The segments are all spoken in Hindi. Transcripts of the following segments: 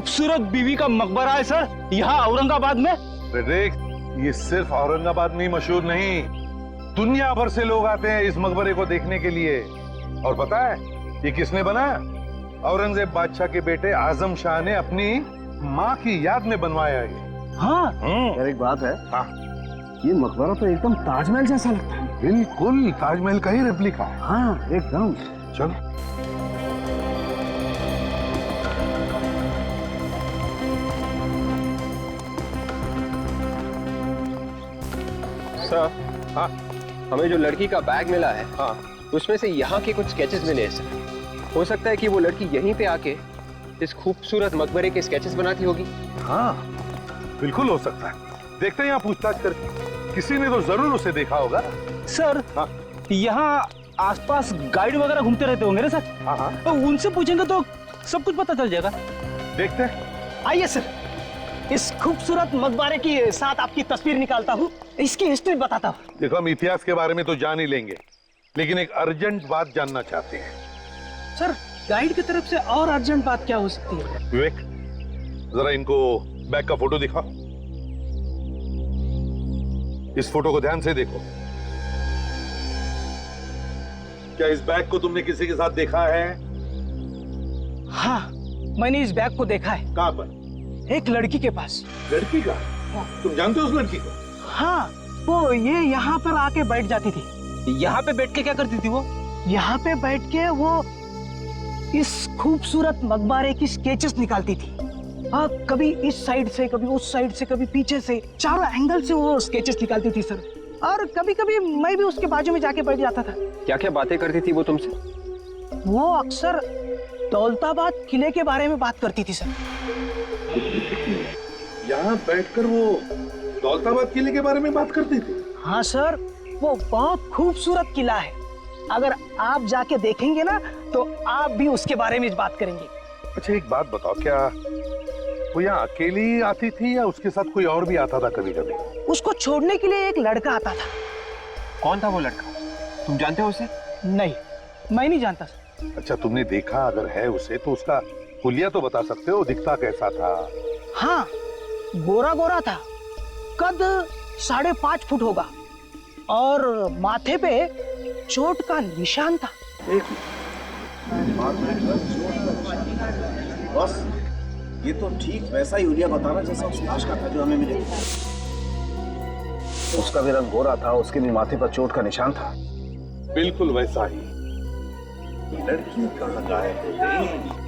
खूबसूरत बीवी का मकबरा है सर, यहाँ औरंगाबाद में। देख, ये सिर्फ औरंगाबाद में ही मशहूर नहीं, दुनिया भर से लोग आते हैं इस मकबरे को देखने के लिए। और पता है ये किसने बनाया? औरंगजेब बादशाह के बेटे आजम शाह ने अपनी माँ की याद में बनवाया है। हाँ यार एक बात है, हाँ, ये मकबरा तो एकदम ताजमहल जैसा लगता है। बिल्कुल ताजमहल का ही रेप्लिका है। हाँ एकदम। चल सर, हाँ हमें जो लड़की का बैग मिला है, हाँ, उसमें से यहाँ के कुछ स्केचेस मिले हैं सर। हो सकता है कि वो लड़की यहीं पे आके इस खूबसूरत मकबरे के स्केचेस बनाती होगी। हाँ बिल्कुल हो सकता है। देखते हैं यहाँ पूछताछ करके, किसी ने तो जरूर उसे देखा होगा। सर, हाँ यहाँ आसपास गाइड वगैरह घूमते रहते होंगे ना सर, हाँ हाँ, तो उनसे पूछेंगे तो सब कुछ पता चल जाएगा। देखते हैं। आइए सर, इस खूबसूरत मकबरे के साथ आपकी तस्वीर निकालता हूँ, इसकी हिस्ट्री बताता हूँ। देखो, हम इतिहास के बारे में तो जान ही लेंगे, लेकिन एक अर्जेंट बात जानना चाहते हैं। सर, गाइड की तरफ से और अर्जेंट बात क्या हो सकती है? विवेक, जरा इनको बैग का फोटो दिखाओ। इस फोटो को ध्यान से देखो। क्या इस बैग को तुमने किसी के साथ देखा है? हाँ, मैंने इस बैग को देखा है। कहां पर? एक लड़की के पास। लड़की का? तुम जानते हो उस लड़की को? हाँ, वो ये यहाँ पर आके बैठ जाती थी। यहाँ पे बैठ के क्या करती थी वो? यहाँ पे बैठ के वो इस खूबसूरत मकबरे की स्केचेस निकालती थी। कभी इस साइड से, कभी उस साइड से, कभी पीछे से, चारों एंगल से वो स्केचेस निकालती थी सर। और कभी कभी मैं भी उसके बाजू में जाके बैठ जाता था। क्या क्या बातें करती थी वो तुमसे? वो अक्सर दौलताबाद किले के बारे में बात करती थी सर। यहाँ बैठकर वो दौलताबाद किले के बारे में बात करती थी? हाँ सर, वो बहुत खूबसूरत किला है। अगर आप जाके देखेंगे ना तो आप भी उसके बारे में बात करेंगे। अच्छा एक बात बताओ, क्या वो यहाँ अकेली आती थी या उसके साथ कोई और भी आता था कभी कभी? उसको छोड़ने के लिए एक लड़का आता था। कौन था वो लड़का? तुम जानते हो उसे? नहीं, मैं नहीं जानता सर। अच्छा, तुमने देखा अगर है उसे तो उसका हुलिया तो बता सकते हो, दिखता कैसा था? हाँ, गोरा गोरा था, कद 5.5 फुट होगा और माथे पे चोट का निशान था। बस ये तो ठीक वैसा ही हुलिया बताना जैसा उस लाश का था जो हमें मिले। उसका भी रंग गोरा था, उसके भी माथे पर चोट का निशान था। बिल्कुल वैसा ही। लड़की कहाँ गायब हो गई?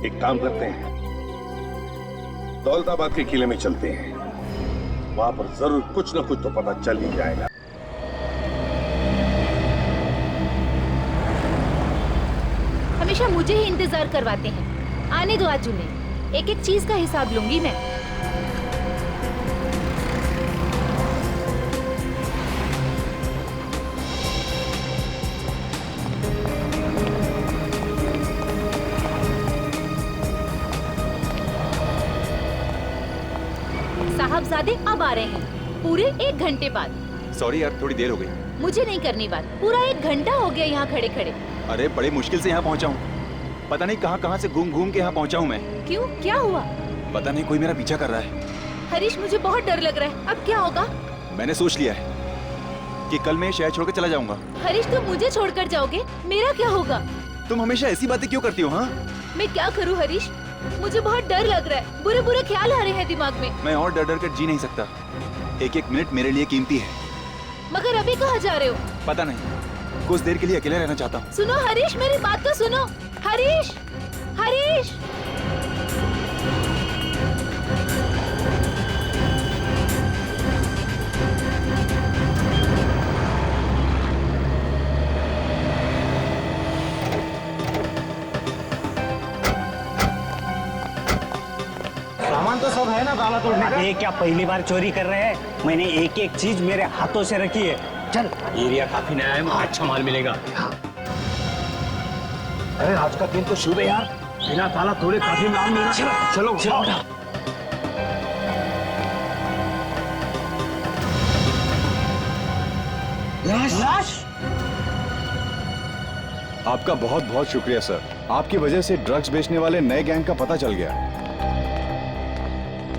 एक काम करते हैं, दौलताबाद के किले में चलते हैं, वहां पर जरूर कुछ न कुछ तो पता चल ही जाएगा। हमेशा मुझे ही इंतजार करवाते हैं। आने दो आज उन्हें, एक एक चीज का हिसाब लूंगी मैं। साहबजादे अब आ रहे हैं, पूरे 1 घंटे बाद। सॉरी यार, थोड़ी देर हो गई। मुझे नहीं करनी बात, पूरा 1 घंटा हो गया यहाँ खड़े खड़े। अरे बड़े मुश्किल से यहाँ पहुँचा हूँ, पता नहीं कहाँ से घूम घूम के यहाँ पहुँचा हूँ मैं। क्यों, क्या हुआ? पता नहीं, कोई मेरा पीछा कर रहा है। हरीश, मुझे बहुत डर लग रहा है, अब क्या होगा? मैंने सोच लिया है कि कल मैं शहर छोड़कर चला जाऊंगा। हरीश, तुम मुझे छोड़कर जाओगे, मेरा क्या होगा? तुम हमेशा ऐसी बातें क्यों करती हो? हाँ, मैं क्या करूँ हरीश, मुझे बहुत डर लग रहा है, बुरे बुरे ख्याल आ रहे हैं दिमाग में। मैं और डर डर कर जी नहीं सकता, एक एक मिनट मेरे लिए कीमती है। मगर अभी कहाँ जा रहे हो? पता नहीं, कुछ देर के लिए अकेले रहना चाहता हूँ। सुनो हरीश, मेरी बात तो सुनो। हरीश, हरीश। सामान तो सब है ना ताला तोड़ने का? ये क्या पहली बार चोरी कर रहे हैं? मैंने एक एक चीज मेरे हाथों से रखी है। चल, एरिया काफी नया है, वहाँ अच्छा माल मिलेगा। अरे आज का दिन तो शुभ है यार, बिना ताला तोड़े काफी माल मिल रहा है। चलो चलो। लाश? आपका बहुत बहुत शुक्रिया सर। आपकी वजह से ड्रग्स बेचने वाले नए गैंग का पता चल गया।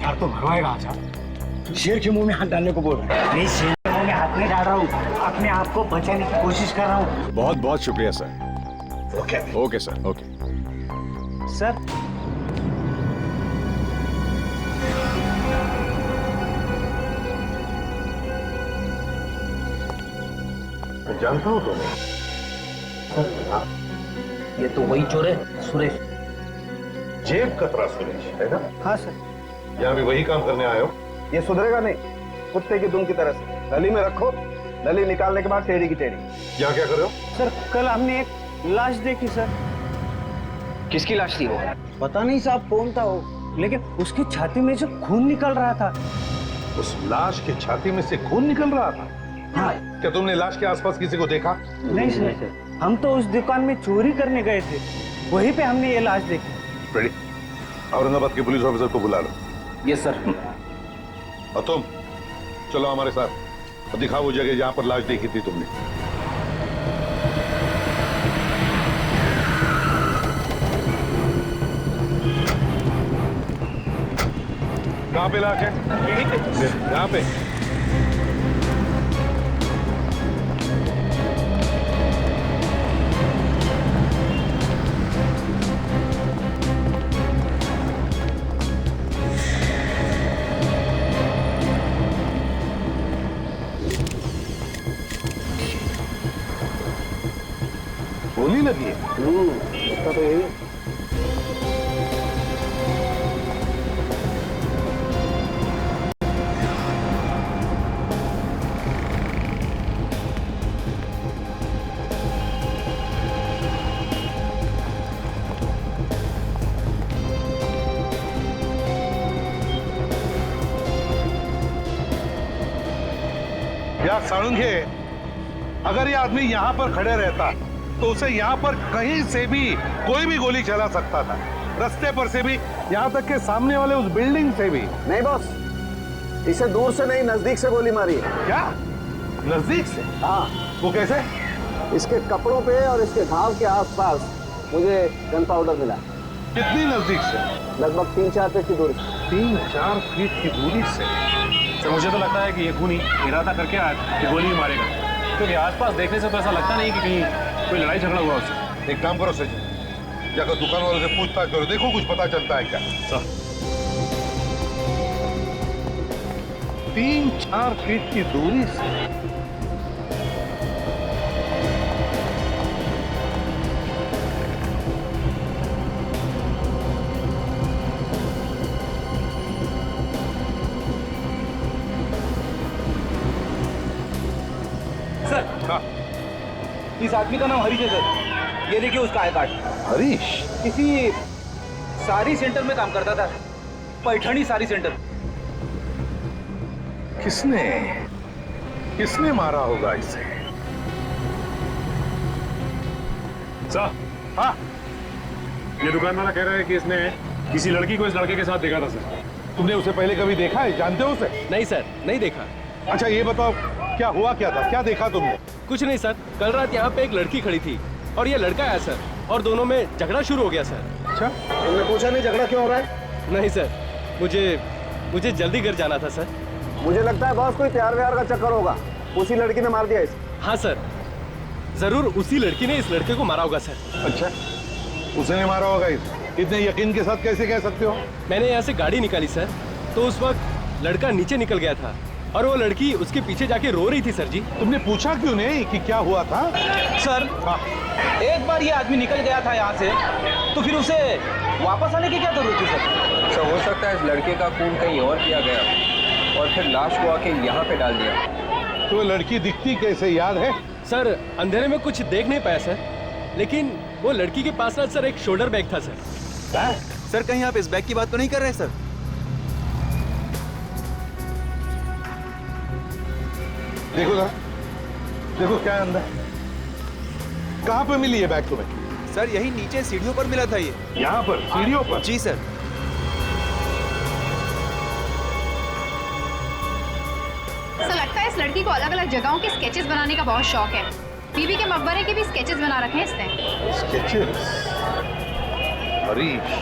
यार तो भरवाएगा आजा। शेर के मुंह में हाथ डालने को बोल रहा है। नहीं, शेर के मुंह में हाथ नहीं डाल रहा हूँ, अपने आप को बचाने की कोशिश कर रहा हूँ। बहुत बहुत शुक्रिया sir. Okay sir, okay. Sir जानता हूँ तुम्हें। ये तो वही चोर है, सुरेश। जेब कतरा सुरेश है ना? हाँ सर। यहाँ भी वही काम करने आए हो? ये सुधरेगा नहीं, कुत्ते की दुम की तरह से। नली में रखो, नली निकालने के बाद टेढ़ी की टेढ़ी। यहाँ क्या कर रहे हो? सर कल हमने एक लाश देखी सर। किसकी लाश थी वो? पता नहीं साहब कौन था वो, लेकिन उसकी छाती में से खून निकल रहा था। उस लाश की छाती में से खून निकल रहा था? हाँ। क्या तुमने लाश के आसपास किसी को देखा? नहीं सर, हम तो उस दुकान में चोरी करने गए थे, वहीं पे हमने ये लाश देखी। रेडी, औरंगाबाद के पुलिस ऑफिसर को बुला लो। Yes sir. और तुम चलो हमारे साथ और दिखाओ वो जगह जहां पर लाश देखी थी तुमने। कहां पे लाश है? यहाँ पे। होने लगी है। उसका तो यही है। यार साळुंखे, अगर ये आदमी यहाँ पर खड़े रहता तो उसे यहाँ पर कहीं से भी कोई भी गोली चला सकता था, रास्ते पर से भी, यहाँ तक के सामने वाले उस बिल्डिंग से भी। नहीं बॉस, इसे दूर से नहीं नजदीक से गोली मारी है। क्या? नजदीक से? हाँ, वो कैसे? इसके कपड़ों पे और इसके घाव के आसपास मुझे गन पाउडर मिला। कितनी नजदीक से? लगभग 3-4 फीट की दूरी। 3-4 फीट की दूरी से? सर मुझे तो लगता है कि ये खूनी इरादा करके आया कि गोली ही मारेगा, क्योंकि आसपास देखने से तो ऐसा लगता नहीं कि कहीं कोई लड़ाई झगड़ा हुआ उससे। एक काम करो सचिन, जाकर दुकान वालों से पूछताछ करो, देखो कुछ पता चलता है क्या। 3-4 फीट की दूरी से? सर हाँ, इस आदमी का नाम हरीश है सर। ये देखिए उसका आई कार्ड। हरीश? किसी साड़ी सेंटर में काम करता था, पैठणी साड़ी सेंटर। किसने किसने मारा होगा इसे? सर, हाँ, ये दुकान वाला कह रहा है कि इसने किसी लड़की को इस लड़के के साथ देखा था सर। तुमने उसे पहले कभी देखा है? जानते हो उसे? नहीं सर, नहीं देखा। अच्छा ये बताओ, क्या हुआ क्या था, क्या देखा तुमने? कुछ नहीं सर, कल रात यहाँ पे एक लड़की खड़ी थी और ये लड़का आया सर, और दोनों में झगड़ा शुरू हो गया सर। अच्छा, तुमने पूछा नहीं झगड़ा क्यों हो रहा है? नहीं सर, मुझे जल्दी घर जाना था सर। मुझे लगता है बॉस कोई प्यार व्यार का चक्कर होगा, उसी लड़की ने मार दिया इसे। हाँ सर, जरूर उसी लड़की ने इस लड़के को मारा होगा सर। अच्छा, उसने मारा होगा इसे? इतने यकीन के साथ कैसे कह सकते हो? मैंने यहाँ से गाड़ी निकाली सर, तो उस वक्त लड़का नीचे निकल गया था और वो लड़की उसके पीछे जाके रो रही थी सर जी। तुमने पूछा क्यों नहीं कि क्या हुआ था? सर हाँ, एक बार ये आदमी निकल गया था यहाँ से, तो फिर उसे वापस आने की क्या जरूरत थी सर? सर हो सकता है इस लड़के का खून कहीं और किया गया और फिर लाश को आके यहाँ पे डाल दिया। तो वो लड़की दिखती कैसे, याद है? सर अंधेरे में कुछ देख नहीं पाया सर, लेकिन वो लड़की के पास ना सर एक शोल्डर बैग था सर। सर कहीं आप इस बैग की बात तो नहीं कर रहे सर? देखो ना, देखो क्या है अंदर। कहाँ पे मिली ये बैग तुम्हें? सर यही नीचे सीढ़ियों पर मिला था ये। यहाँ पर सीढ़ियों पर? जी सर। ऐसा लगता है इस लड़की को अलग अलग जगहों के स्केचेस बनाने का बहुत शौक है। बीबी के मकबरे के भी स्केचेस बना रखे हैं इसने। स्केचेस? हरीश,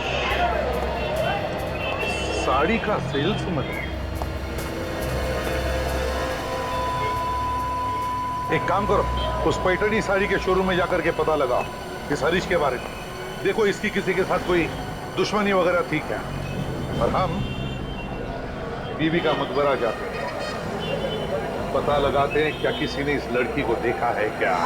साड़ी का सेल्समैन। एक काम करो, उस पैठणी साड़ी के शोरूम में जाकर के पता लगाओ इस हरीश के बारे में। देखो इसकी किसी के साथ कोई दुश्मनी वगैरह थी क्या? और हम बीबी का मकबरा जाते हैं, पता लगाते हैं क्या किसी ने इस लड़की को देखा है क्या।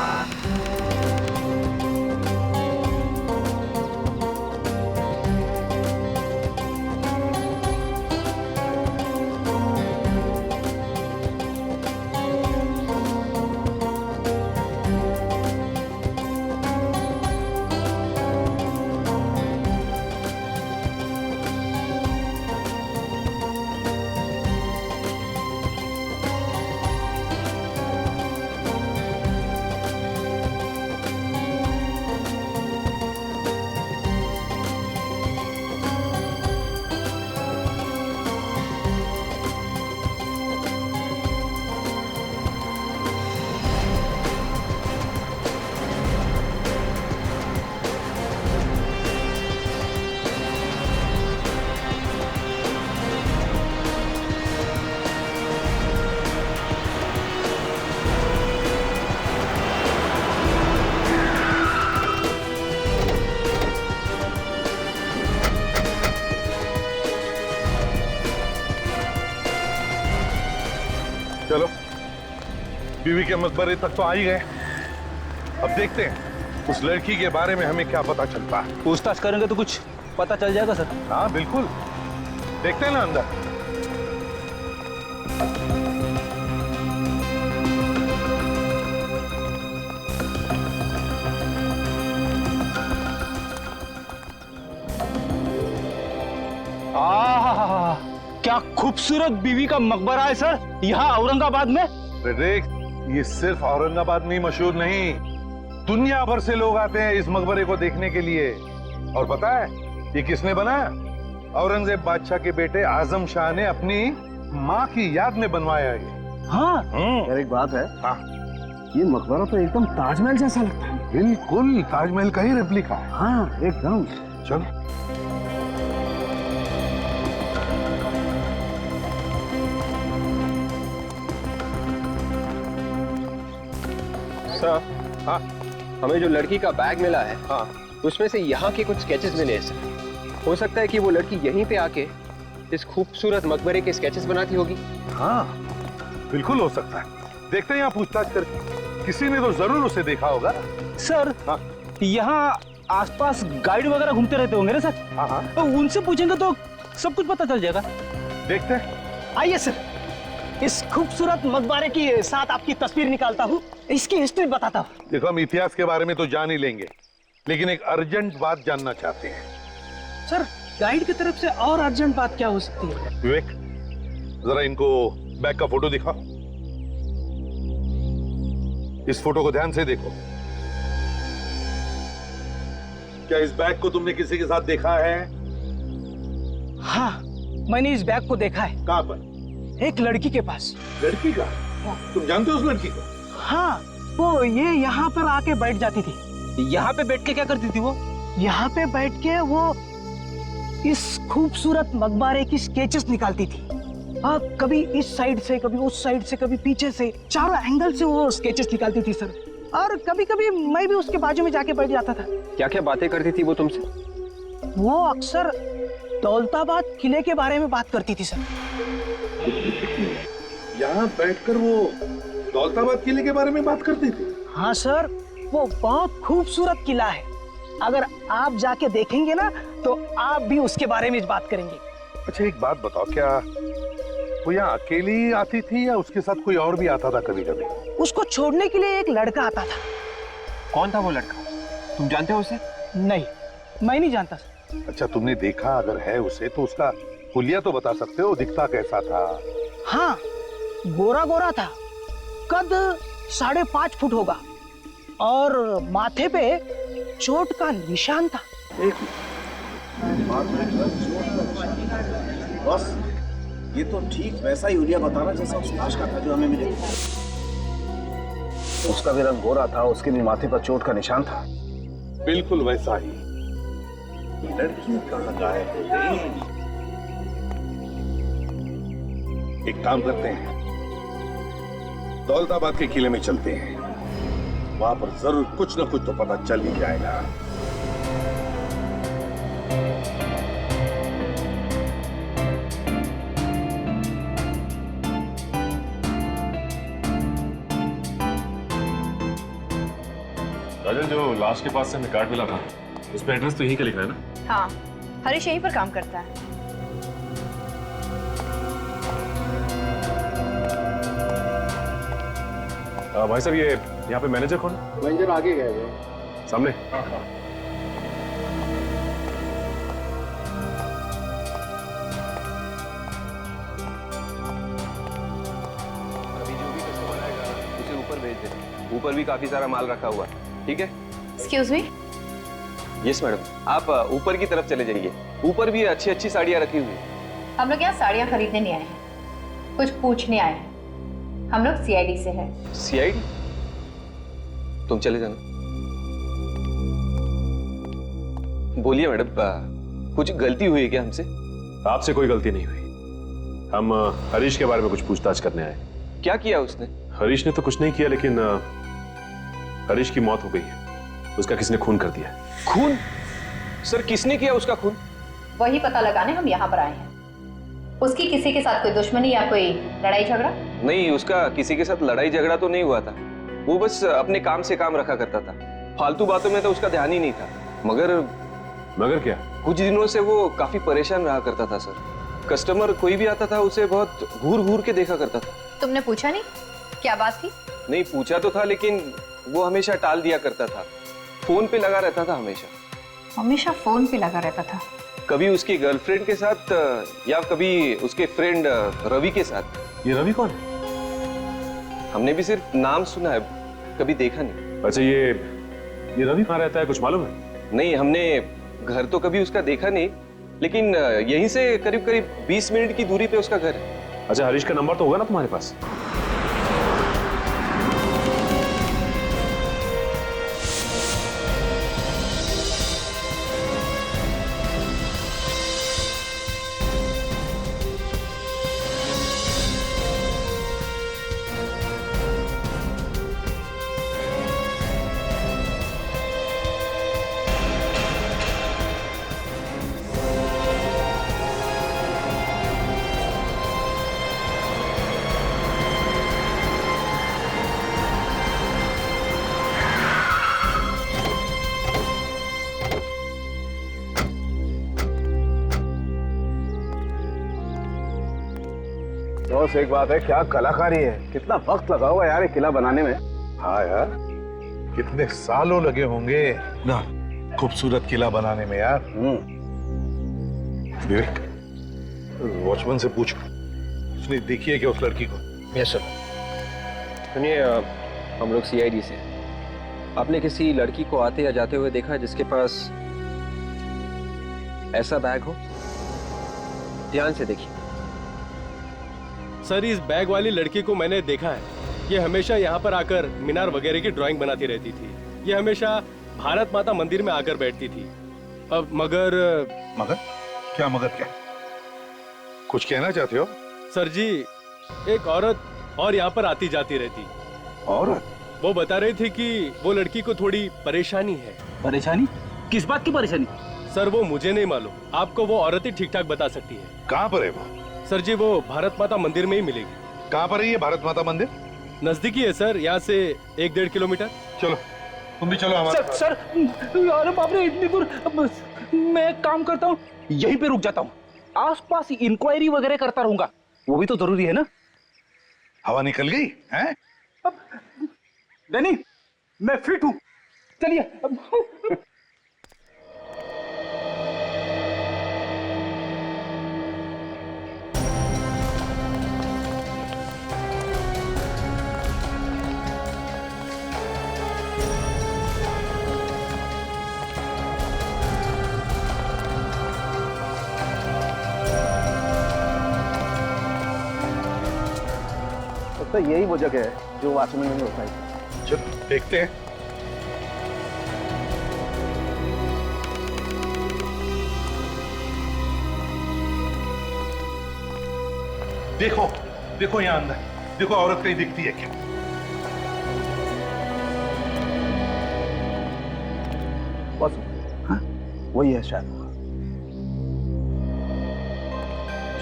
चलो बीवी के मकबरे तक तो आ ही गए। अब देखते हैं उस लड़की के बारे में हमें क्या पता चलता है। पूछताछ करेंगे तो कुछ पता चल जाएगा सर। हाँ बिल्कुल, देखते हैं ना अंदर। क्या खूबसूरत बीवी का मकबरा है सर यहाँ औरंगाबाद में। देख, ये सिर्फ औरंगाबाद में मशहूर नहीं, दुनिया भर से लोग आते हैं इस मकबरे को देखने के लिए। और पता है ये किसने बनाया? औरंगजेब बादशाह के बेटे आजम शाह ने अपनी माँ की याद में बनवाया ये। हाँ यार, एक बात है। हाँ, ये मकबरा तो एकदम ताजमहल जैसा लगता है। बिल्कुल ताजमहल का ही रेप्लिका है। हाँ एकदम। चलो सर, हाँ हमें जो लड़की का बैग मिला है हाँ, उसमें से यहाँ के कुछ स्केचेस मिले हैं सर। हो सकता है कि वो लड़की यहीं पे आके इस खूबसूरत मकबरे के स्केचेस बनाती होगी। हाँ बिल्कुल हो सकता है। देखते हैं यहाँ पूछताछ करके, किसी ने तो जरूर उसे देखा होगा। सर हाँ यहाँ आसपास गाइड वगैरह घूमते रहते होंगे ना सर। हाँ हाँ, तो उनसे पूछेंगे तो सब कुछ पता चल जाएगा। देखते हैं। आइए सर, इस खूबसूरत मकबरे के साथ आपकी तस्वीर निकालता हूँ, इसकी हिस्ट्री बताता हूँ। देखो हम इतिहास के बारे में तो जान ही लेंगे, लेकिन एक अर्जेंट बात जानना चाहते हैं। सर, गाइड की तरफ से और अर्जेंट बात क्या हो सकती है? विवेक, जरा इनको बैग का फोटो दिखाओ। इस फोटो को ध्यान से देखो। क्या इस बैग को तुमने किसी के साथ देखा है? हाँ, मैंने इस बैग को देखा है। कहाँ पर? एक लड़की के पास। लड़की का? तुम जानते हो उस लड़की को? हाँ, वो ये यहाँ पर आके बैठ जाती थी। यहाँ पे बैठ के क्या करती थी वो? यहाँ पे बैठ के वो इस खूबसूरत मकबरे की स्केचेस निकालती थी। कभी इस साइड से, कभी उस साइड से, कभी पीछे से, चारों एंगल से वो स्केचेस निकालती थी सर। और कभी कभी मैं भी उसके बाजू में जाके बैठ जाता था। क्या क्या बातें करती थी वो तुमसे? वो अक्सर दौलताबाद किले के बारे में बात करती थी सर। यहाँ बैठकर वो दौलताबाद किले के बारे में बात करती थी? हाँ सर, वो बहुत खूबसूरत किला है। अगर आप जाके देखेंगे ना तो आप भी उसके बारे में बात करेंगे। अच्छा एक बात बताओ, क्या वो यहाँ अकेली आती थी या उसके साथ कोई और भी आता था कभी कभी? उसको छोड़ने के लिए एक लड़का आता था। कौन था वो लड़का? तुम जानते हो उसे? नहीं, मैं नहीं जानता सर। अच्छा तुमने देखा अगर है उसे तो उसका हुलिया तो बता सकते हो, दिखता कैसा था? हाँ, गोरा गोरा था, कद 5.5 फुट होगा और माथे पे चोट का निशान था। बस ये तो ठीक वैसा ही हुलिया बताना जैसा उस लाश का था जो हमें मिले। उसका भी रंग गोरा था, उसके भी माथे पर चोट का निशान था। बिल्कुल वैसा ही। लड़की कहाँ गायब हो गई? एक काम करते हैं, दौलताबाद के किले में चलते हैं, वहां पर जरूर कुछ न कुछ तो पता चल ही जाएगा। राजन, जो लाश के पास से हमें कार्ड मिला था उस पर एड्रेस तो यहीं का लिखा है ना? हाँ, हरीश यहीं पर काम करता है। भाई साहब, ये यहाँ पे मैनेजर कौन है? मैनेजर आगे गए हुए सामने। अभी जो भी कस्टमर आएगा उसे ऊपर भेज दे। ऊपर भी काफी सारा माल रखा हुआ है, ठीक है? Excuse me. यस मैडम, आप ऊपर की तरफ चले जाइए। ऊपर भी अच्छी अच्छी साड़ियाँ रखी हुई हैं। हम लोग यहाँ साड़ियाँ खरीदने नहीं आए हैं, कुछ पूछने आए हैं। हम लोग सीआईडी से हैं। सीआईडी? तुम चले जाना। बोलिए मैडम, कुछ गलती हुई है क्या हमसे? आपसे कोई गलती नहीं हुई। हम हरीश के बारे में कुछ पूछताछ करने आए। क्या किया उसने? हरीश ने तो कुछ नहीं किया, लेकिन हरीश की मौत हो गई है। उसका किसी ने खून कर दिया। खून? सर, किसने किया उसका खून? वही पता लगाने हम यहाँ पर आए हैं। उसकी किसी के साथ कोई दुश्मनी या कोई लड़ाई झगड़ा? नहीं, उसका किसी के साथ लड़ाई झगड़ा तो नहीं हुआ था। वो बस अपने काम से काम रखा करता था। फालतू बातों में तो उसका ध्यान ही नहीं था। मगर क्या? कुछ दिनों से वो काफी परेशान रहा करता था सर। कस्टमर कोई भी आता था उसे बहुत घूर घूर के देखा करता था। तुमने पूछा नहीं क्या बात थी? नहीं, पूछा तो था, लेकिन वो हमेशा टाल दिया करता था। फोन पे लगा रहता था हमेशा। हमेशा फोन पे लगा रहता था? कभी उसकी गर्लफ्रेंड के साथ या कभी उसके फ्रेंड रवि के साथ। ये रवि कौन है? हमने भी सिर्फ नाम सुना है, कभी देखा नहीं। अच्छा, ये रवि कहाँ रहता है, कुछ मालूम है? नहीं, हमने घर तो कभी उसका देखा नहीं, लेकिन यहीं से करीब करीब 20 मिनट की दूरी पे उसका घर है। अच्छा, हरीश का नंबर तो होगा ना तुम्हारे पास? बस एक बात है, क्या कलाकारी है, कितना वक्त लगा हुआ यार ये किला बनाने में। हाँ यार, कितने सालों लगे होंगे ना खूबसूरत किला बनाने में यार। विवेक, वॉचमैन से पूछ, उसने देखी है क्या उस लड़की को? Yes sir. सुनिए, हम लोग सीआईडी से। आपने किसी लड़की को आते या जाते हुए देखा जिसके पास ऐसा बैग हो? ध्यान से देखिए। सर, इस बैग वाली लड़की को मैंने देखा है। ये हमेशा यहाँ पर आकर मीनार वगैरह की ड्राइंग बनाती रहती थी। ये हमेशा भारत माता मंदिर में आकर बैठती थी। अब मगर क्या मगर क्या? कुछ कहना चाहते हो? सर जी, एक औरत और यहाँ पर आती जाती रहती। औरत? वो बता रही थी कि वो लड़की को थोड़ी परेशानी है। परेशानी? किस बात की परेशानी? सर, वो मुझे नहीं मालूम, आपको वो औरत ही ठीक ठाक बता सकती है। कहाँ पर है वो? सर जी, वो भारत माता मंदिर में ही मिलेगी। कहाँ पर है ये भारत माता मंदिर? नजदीकी है सर, यहाँ से 1-1.5 किलोमीटर। चलो, तुम भी चलो हमारे साथ। सर, अरे बाप रे, इतनी दूर। मैं एक काम करता हूँ, यहीं पे रुक जाता हूँ, आसपास इंक्वायरी वगैरह करता रहूंगा, वो भी तो जरूरी है ना। हवा निकल गई हैं? डैनी, मैं फिट हूँ, चलिए। तो यही वो जगह है जो वॉचमैन ने बताई। चलो देखते हैं। देखो देखो यहाँ अंदर, देखो औरत कहीं दिखती है क्या? बस हाँ वही है शायद।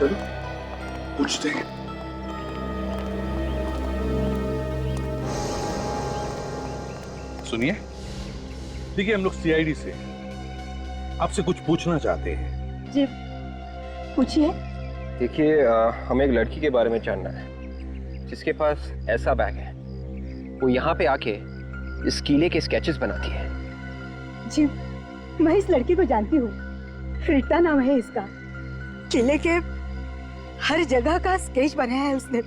चलो पूछते हैं। सुनिए, देखिए हम लोग सीआईडी से आपसे कुछ पूछना चाहते हैं। जी पूछिए। देखिए हमें एक लड़की के बारे में जानना है जिसके पास ऐसा बैग है। वो यहाँ पे आके इस किले के स्केचेस बनाती है। जी मैं इस लड़की को जानती हूँ, रीता नाम है इसका। किले के हर जगह का स्केच बनाया है उसने।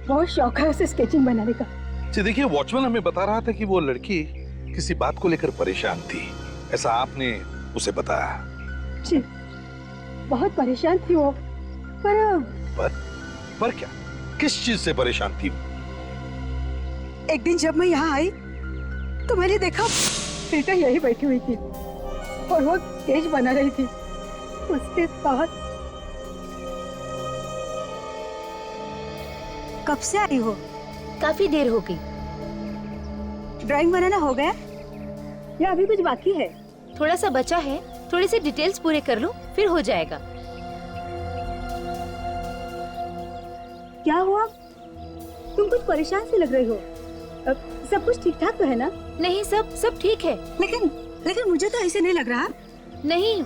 बहुत शौक है उसे स्केचिंग बनाने का। जी देखिए, वॉचमैन हमें बता रहा था कि वो लड़की किसी बात को लेकर परेशान थी, ऐसा आपने उसे बताया। जी बहुत परेशान थी वो, पर क्या, किस चीज से परेशान थी? एक दिन जब मैं यहाँ आई तो मैंने देखा रीता यही बैठी हुई थी और वो स्केच बना रही थी। उसके साथ कब से आई हो? काफी देर हो गई। ड्राइंग बनाना हो गया या अभी कुछ बाकी है? थोड़ा सा बचा है, थोड़े से डिटेल्स पूरे कर लो फिर हो जाएगा। क्या हुआ? तुम कुछ परेशान सी लग रही हो। सब कुछ ठीक ठाक तो है ना? नहीं, सब ठीक है। लेकिन मुझे तो ऐसे नहीं लग रहा। नहीं,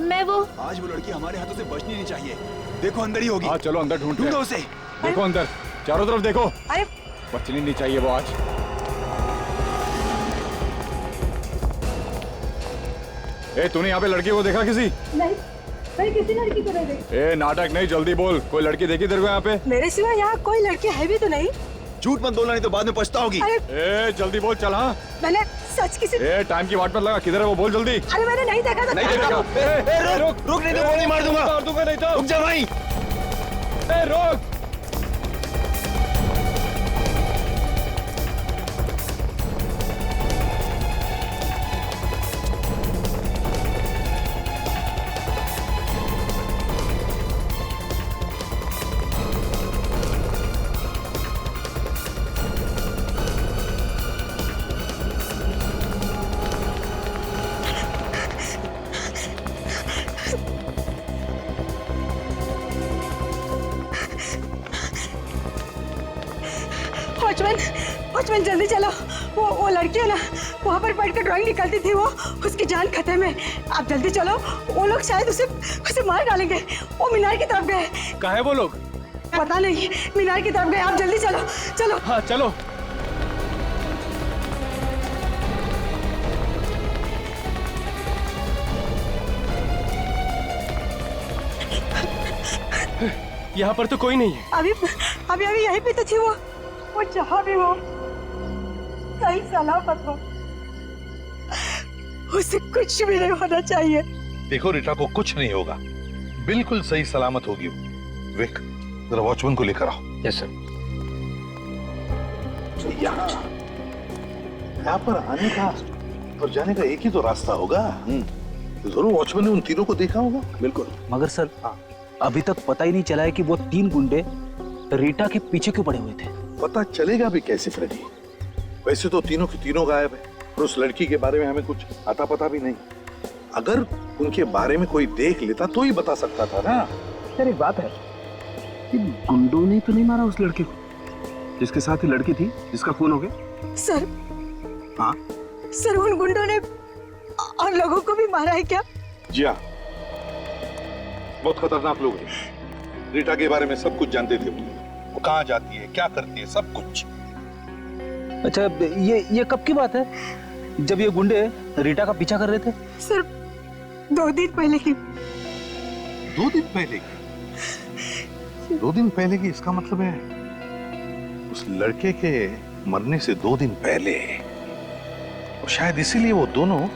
मैं वो आज वो लड़की हमारे हाथों से बचनी नहीं चाहिए। देखो अंदर ही होगी। हाँ चलो अंदर ढूंढो उसे। देखो अंदर, चारों तरफ देखो। अरे बचनी नहीं चाहिए वो आज। ए तूने यहाँ पे लड़की को देखा किसी? नहीं, मैं किसी लड़की को नहीं देखी। ए नाटक नहीं, जल्दी बोल। कोई लड़की देखी तेरे को यहाँ पे? मेरे सिवा यहाँ कोई लड़की है भी तो नहीं। झूठ मत बोलना नहीं तो बाद में पछताओगी। ए जल्दी बोल, चल। हाँ मैंने सच किसी ए टाइम की वाट मत लगा, किधर है वो, बोल जल्दी। अरे मैंने नहीं देखा था। नहीं देखा। रुक नहीं तो गोली मार दूंगा। मार दूंगा नहीं तो। रुक जा भाई। ए रुक। वॉचमैन जल्दी चलो। वो लड़की है ना, वहाँ पर बैठ कर ड्राइंग निकालती थी, वो उसकी जान खतरे में। आप जल्दी चलो, वो लोग शायद उसे मार डालेंगे। वो मीनार की तरफ गए। कहाँ है वो लोग? पता नहीं, मीनार की तरफ गए। आप जल्दी चलो चलो। हाँ चलो। यहाँ पर तो कोई नहीं है। अभी यहीं पे तो थी वो जहाँ भी हो सही सलामत हो। उसे कुछ भी नहीं होना चाहिए। देखो रीटा को कुछ नहीं होगा, बिल्कुल सही सलामत होगी वो। विक, जरा वॉचमैन को लेकर आओ। Yes sir. यहाँ पर आने का और जाने का एक ही तो रास्ता होगा। जरूर वॉचमैन ने उन तीनों को देखा होगा। बिल्कुल। मगर सर अभी तक पता ही नहीं चला है कि वो 3 गुंडे रीटा के पीछे क्यों पड़े हुए थे। पता चलेगा भी कैसे फ्रेडी? वैसे तो तीनों की तीनों गायब है और उस लड़की के बारे में हमें कुछ आता पता भी नहीं। अगर उनके बारे में कोई देख लेता तो ही बता सकता था ना। यार एक बात है, गुंडों ने तो नहीं मारा उस लड़के को जिसके साथ ही लड़की थी जिसका खून हो गया? सर हाँ सर, उन गुंडों ने और लोगों को भी मारा है क्या? जी हाँ, बहुत खतरनाक लोग हैं। रीटा के बारे में सब कुछ जानते थे वो कहाँ जाती है, क्या करती है, सब कुछ। अच्छा ये कब की बात है जब ये गुंडे रीटा का पीछा कर रहे थे? सर 2 दिन पहले की। 2 दिन पहले की? 2 दिन पहले की इसका मतलब है उस लड़के के मरने से 2 दिन पहले। और शायद इसीलिए वो दोनों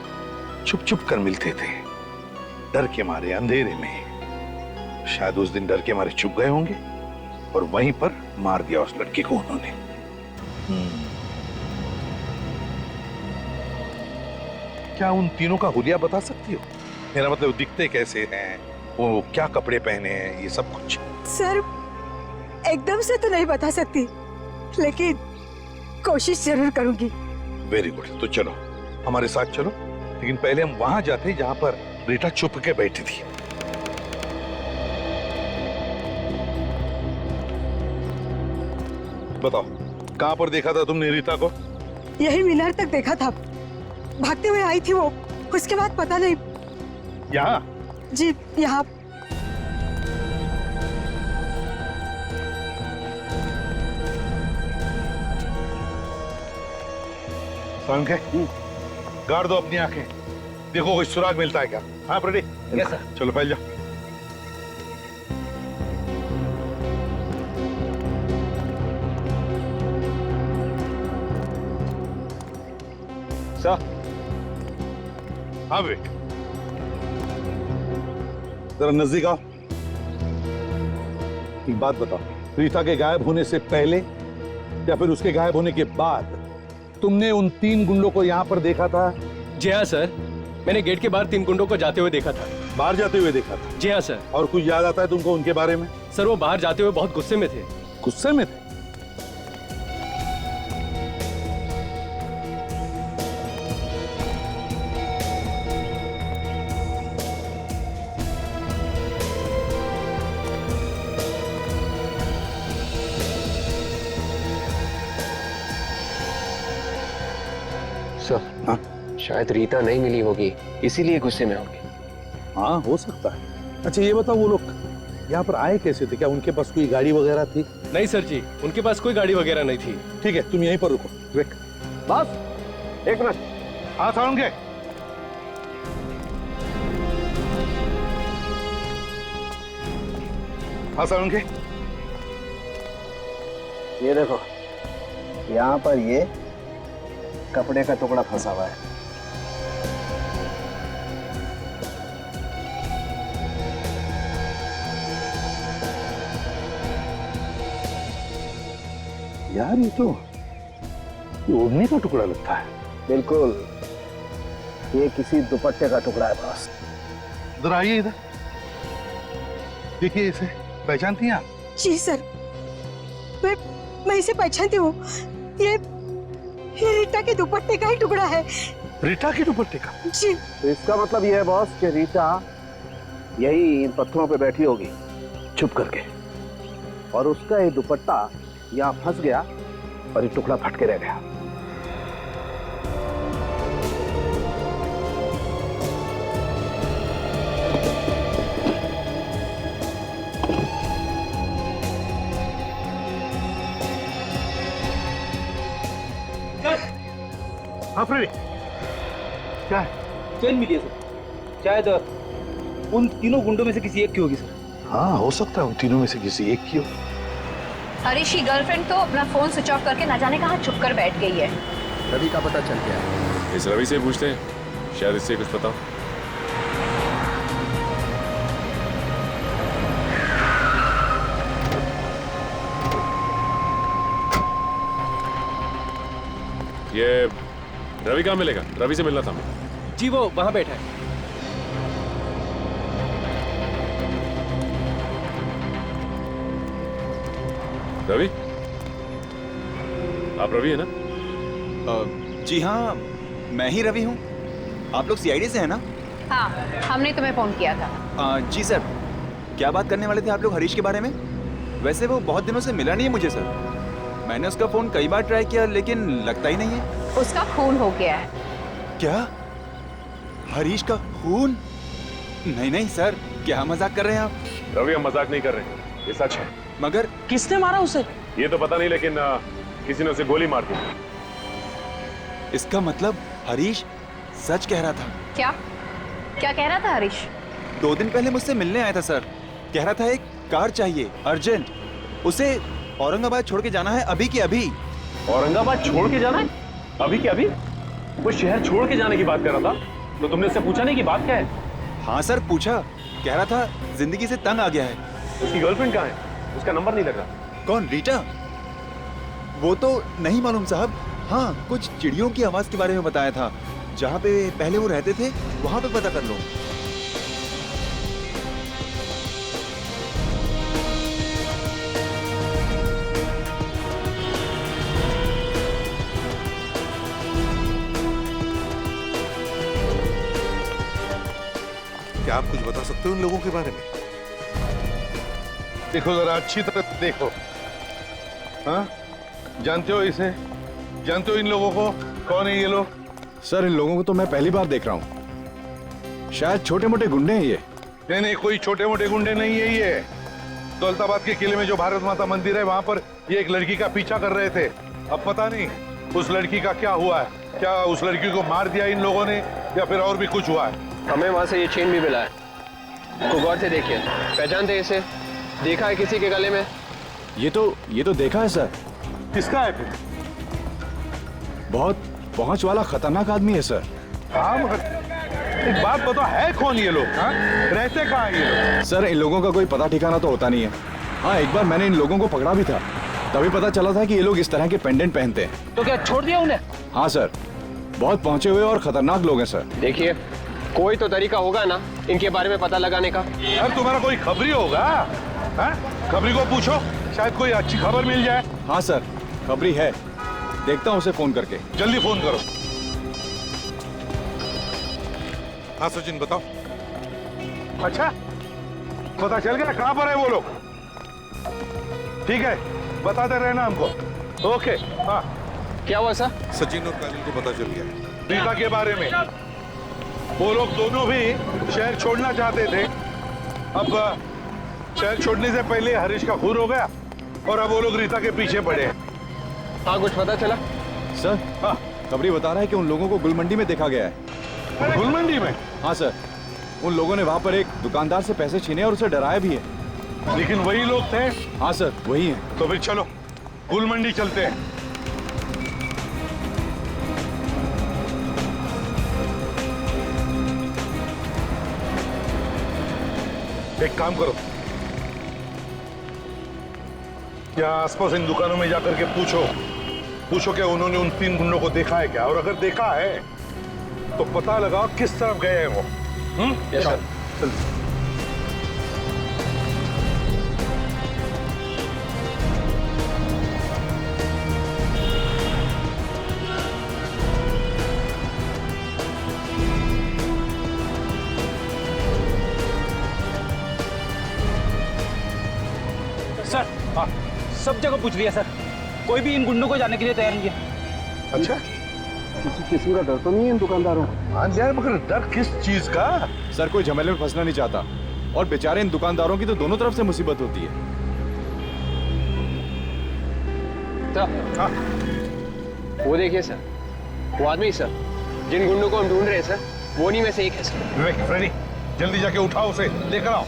छुप छुप कर मिलते थे, डर के मारे, अंधेरे में। शायद उस दिन डर के मारे छुप गए होंगे और वहीं पर मार दिया उस लड़के को उन्होंने। क्या उन तीनों का हुलिया बता सकती हो? मेरा मतलब दिखते कैसे हैं, वो क्या कपड़े पहने हैं, ये सब कुछ। सर एकदम से तो नहीं बता सकती, लेकिन कोशिश जरूर करूंगी। वेरी गुड, तो चलो हमारे साथ चलो, लेकिन पहले हम वहां जाते जहां पर रीटा छुप के बैठी थी। बताओ कहां पर देखा था तुमने रीता को? यही मीनार तक देखा था, भागते हुए आई थी वो, उसके बाद पता नहीं। यहाँ? जी यहाँ। के गाड़ दो अपनी आंखें, देखो कोई सुराग मिलता है क्या। हाँ रेडी? Yes sir. चलो फैल जाओ। सर। हाँ विवेक, जरा नजदीक आओ। एक बात बताओ, रीता के गायब होने से पहले या फिर उसके गायब होने के बाद तुमने उन 3 गुंडों को यहाँ पर देखा था? जी हाँ सर, मैंने गेट के बाहर 3 गुंडों को जाते हुए देखा था। बाहर जाते हुए देखा था? जी हाँ सर। और कुछ याद आता है तुमको उनके बारे में? सर वो बाहर जाते हुए बहुत गुस्से में थे। गुस्से में थे? सर, शायद रीता नहीं मिली होगी, इसीलिए गुस्से में होंगे। हाँ हो सकता है। अच्छा ये बताओ, वो लोग यहाँ पर आए कैसे थे? क्या उनके पास कोई गाड़ी वगैरह थी? नहीं सर जी, उनके पास कोई गाड़ी वगैरह नहीं थी। ठीक है, तुम यहीं पर रुको। विवेक बस एक मिनट। हाँ साउंड के हाँ साउंड के ये देखो, यहाँ पर ये कपड़े का टुकड़ा फंसा हुआ है। यार ये ओढ़ने का टुकड़ा लगता है। बिल्कुल, ये किसी दुपट्टे का टुकड़ा है बॉस। इधर आइए, इधर देखिए, इसे पहचानती हैं आप? जी सर, मैं इसे पहचानती हूँ। ये रीटा के दुपट्टे का ही टुकड़ा है। रीटा के दुपट्टे का? जी। तो इसका मतलब ये है बॉस कि रीटा यही इन पत्थरों पे बैठी होगी छुप करके, और उसका ये दुपट्टा यहाँ फंस गया और ये टुकड़ा फट के रह गया। हाँ फ्रेडी, क्या है? चेन मिली है सर, शायद उन तीनों गुंडों में से किसी एक की होगी सर। हाँ हो सकता है उन तीनों में से किसी एक की हो। हरीश की गर्लफ्रेंड तो अपना फोन स्विच ऑफ करके ना जाने कहाँ छुप कर बैठ गई है। रवि का पता चल गया। इस रवि से पूछते हैं, शायद इससे कुछ पता हो। ये रवि कहाँ मिलेगा? रवि से मिलना था मैं। जी वो वहां बैठा है। रवि, आप रवि है ना? जी हाँ, मैं ही रवि हूँ। आप लोग सीआईडी से हैं ना? हाँ, हमने तुम्हें फोन किया था। जी सर। क्या बात करने वाले थे आप लोग हरीश के बारे में? वैसे वो बहुत दिनों से मिला नहीं है मुझे सर। मैंने उसका फोन कई बार ट्राई किया लेकिन लगता ही नहीं है। उसका खून हो गया है। क्या? हरीश का खून? नहीं नहीं सर, क्या मजाक कर रहे हैं आप? रवि, हम मजाक नहीं कर रहे हैं, ये सच है। मगर किसने मारा उसे? ये तो पता नहीं, लेकिन किसी ने उसे गोली मार दी। इसका मतलब हरीश सच कह रहा था। क्या क्या कह रहा था हरीश? 2 दिन पहले मुझसे मिलने आया था सर। कह रहा था एक कार चाहिए अर्जेंट, उसे औरंगाबाद छोड़ के जाना है अभी के अभी। औरंगाबाद छोड़ के जाना है अभी के अभी? वो शहर छोड़ के जाने की बात कर रहा था, तो तुमने उससे पूछा नहीं कि बात क्या है? हाँ सर पूछा, कह रहा था जिंदगी से तंग आ गया है। उसकी गर्लफ्रेंड कहाँ है? उसका नंबर नहीं लग रहा। कौन, रीटा? वो तो नहीं मालूम साहब। हाँ, कुछ चिड़ियों की आवाज के बारे में बताया था, जहाँ पे पहले वो रहते थे वहां पे पता कर लो। क्या आप कुछ बता सकते हो उन लोगों के बारे में? देखो जरा अच्छी तरह देखो। हाँ, जानते हो इसे? जानते हो इन लोगों को? कौन है ये लोग? सर इन लोगों को तो मैं पहली बार देख रहा हूँ। शायद छोटे मोटे गुंडे हैं ये। नहीं नहीं, कोई छोटे मोटे गुंडे नहीं है ये। दौलताबाद के किले में जो भारत माता मंदिर है वहां पर ये एक लड़की का पीछा कर रहे थे। अब पता नहीं उस लड़की का क्या हुआ है। क्या उस लड़की को मार दिया इन लोगों ने या फिर और भी कुछ हुआ है? हमें वहां से ये चेन भी मिला है। को गौर से देखिए, पहचानते हैं इसे? देखा है किसी के गले में? ये तो देखा है सर। किसका है फिर? बहुत पहुंच वाला खतरनाक आदमी है सर। हाँ मगर एक बात बताओ, है कौन ये लोग? हाँ, रहते कहाँ हैं ये लोग? सर इन लोगों का कोई पता ठिकाना तो होता नहीं है। हाँ एक बार मैंने इन लोगों को पकड़ा भी था, तभी पता चला था कि ये लोग इस तरह के पेंडेंट पहनते हैं। तो क्या छोड़ दिया उन्हें? हाँ सर, बहुत पहुंचे हुए और खतरनाक लोग हैं सर। देखिए, कोई तो तरीका होगा ना इनके बारे में पता लगाने का। यार तुम्हारा कोई खबरी होगा? हाँ? खबरी को पूछो, शायद कोई अच्छी खबर मिल जाए। हाँ सर, खबरी है, देखता हूँ उसे फोन करके। जल्दी फोन करो। हाँ सचिन बताओ। अच्छा, पता चल गया कहाँ पर है वो लोग? ठीक है, बताते रहना हमको। ओके। हाँ, क्या हुआ सर? सचिन और काजल को पता चल गया रीता के बारे में। वो लोग दोनों भी शहर छोड़ना चाहते थे। अब शहर छोड़ने से पहले हरीश का खून हो गया और अब वो लोग रीता के पीछे पड़े हैं। हाँ, कुछ पता चला? सर हाँ, खबरी बता रहा है कि उन लोगों को गुलमंडी में देखा गया है। गुलमंडी में? हाँ सर, उन लोगों ने वहाँ पर एक दुकानदार से पैसे छीने और उसे डराया भी है। लेकिन वही लोग थे? हाँ सर, वही है। तो फिर चलो गुलमंडी चलते हैं। एक काम करो, यहाँ आसपास इन दुकानों में जाकर के पूछो क्या उन्होंने उन 3 गुंडों को देखा है क्या, और अगर देखा है तो पता लगाओ किस तरफ गए हैं वो। Yes sir. सर हाँ, सब जगह पूछ लिया सर, कोई भी इन गुंडों को जाने के लिए तैयार नहीं है। अच्छा, किसी किस्म का डर तो नहीं है इन दुकानदारों? हाँ यार, मगर डर किस चीज का? सर कोई झमेले में फंसना नहीं चाहता, और बेचारे इन दुकानदारों की तो दोनों तरफ से मुसीबत होती है। हाँ। वो देखिए सर, वो आदमी सर, जिन गुंडों को हम ढूंढ रहे हैं सर, वो उन्हीं में से एक है सर। विवेक, फ्रेडी, जल्दी जाके उठाओ उसे, लेकर आओ।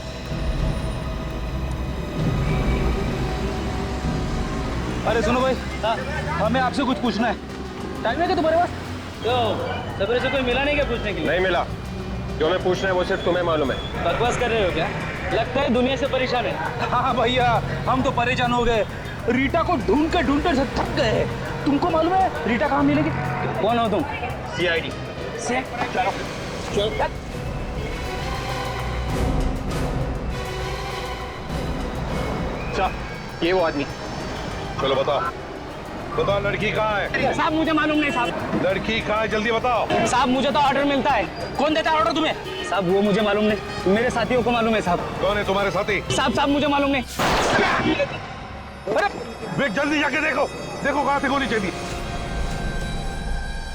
अरे सुनो भाई, हमें आपसे कुछ पूछना है। टाइम है क्या तुम्हारे पास? तो सवेरे से कोई मिला नहीं क्या पूछने के लिए? नहीं मिला। जो हमें पूछना है वो सिर्फ तुम्हें मालूम है। बकवास कर रहे हो क्या? लगता है दुनिया से परेशान है। हाँ भैया, हम तो परेशान हो गए। रीटा को ढूंढकर सब थक गए। तुमको मालूम है रीटा कहाँ मिलेगी? कौन हो तुम? CID। चलो ये वो आदमी। चलो बताओ लड़की कहाँ है? साहब मुझे मालूम नहीं साहब। लड़की कहाँ है, जल्दी बताओ। साहब मुझे तो ऑर्डर मिलता है। कौन देता है ऑर्डर तुम्हें? साहब वो मुझे मालूम नहीं, मेरे साथियों को मालूम है साहब। कौन है तुम्हारे साथी? साहब मुझे मालूम नहीं। अरे विवेक, जल्दी जाके देखो कहाँ से गोली चली।